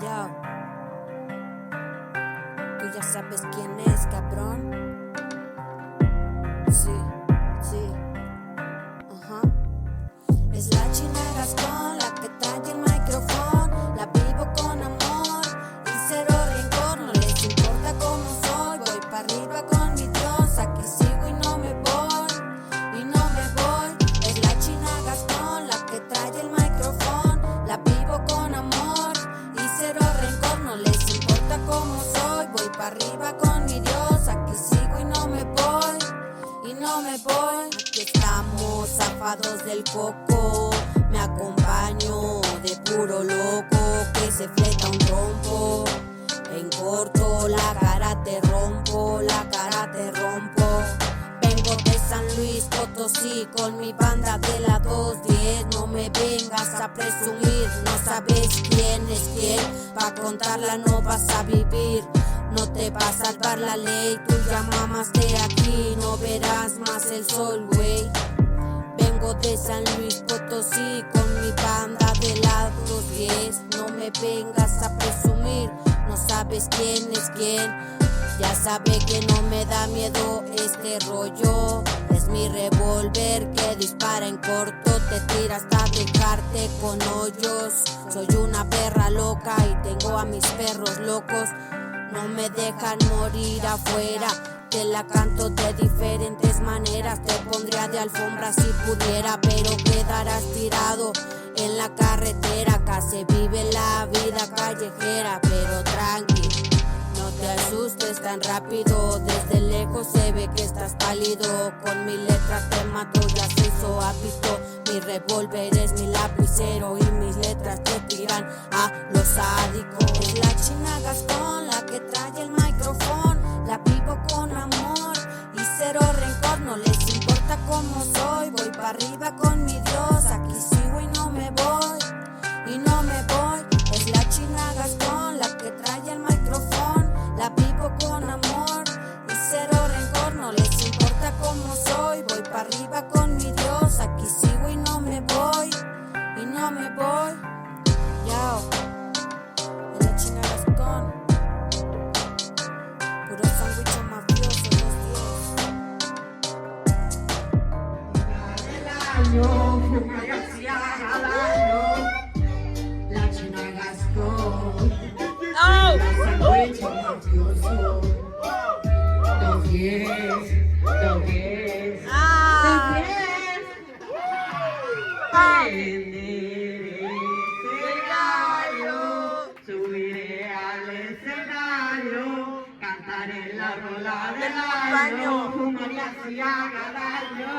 Yo, tú ya sabes quién es, cabrón. Sí, sí, ajá. Es la China Gascón, la que trae el micrófono. La vivo con amor y cero rencor. No les importa cómo soy, voy para arriba con mi Dios. Aquí sigo y no me voy, y no me voy. Es la China Gascón, la que trae el micrófono. La vivo con amor y cero rencor. No les importa cómo soy, voy para arriba con mi Dios. Aquí sigo y no me voy, y no me voy. Aquí estamos zafados del coco. Me acompaño de puro loco que se fleta un trompo. En corto la cara te rompo, la cara te rompo. Vengo de San Luis Potosí con mi banda de la 210. No me vengas a presumir, no sabes quién es quién. Pa' contarla no vas a vivir, no te va a salvar la ley. Tú ya mamaste aquí, no verás más el sol, güey. Vengo de San Luis Potosí con mi banda de la 210. No me vengas a presumir, no sabes quién es quién. Ya sabe que no me da miedo este rollo. Es mi revólver que dispara en corto. Te tira hasta dejarte con hoyos. Soy una perra loca y tengo a mis perros locos. No me dejan morir afuera. Te la canto de diferentes maneras. Te pondría de alfombra si pudiera, pero quedarás tirado en la carretera. Acá se vive la vida callejera, pero tranqui, no te asustes tan rápido. Desde lejos se ve que estás pálido. Con mi letra te mato, ya se hizo hábito. Mi revólver es mi lapicero y mis letras te tiran a los sádicos. Es la China Gascón, la que trae el micrófono. La vivo con amor y cero rencor. No les importa cómo soy, voy para arriba con mi Dios. Aquí sigo y no me voy, y no me voy. Es la China Gascón, la que trae el micrófono. La vivo con amor y cero rencor. No les importa cómo soy, voy para arriba con mi Dios. Aquí sigo y no me voy, y no me voy. Yao, es la China Gascón. Puro sándwich mafioso, 210. La China Gascón. Oh. Sándwich mafioso. 210. 210. Ah. 210. Subiré al escenario, cantaré la rola del año, fumaré así haga daño.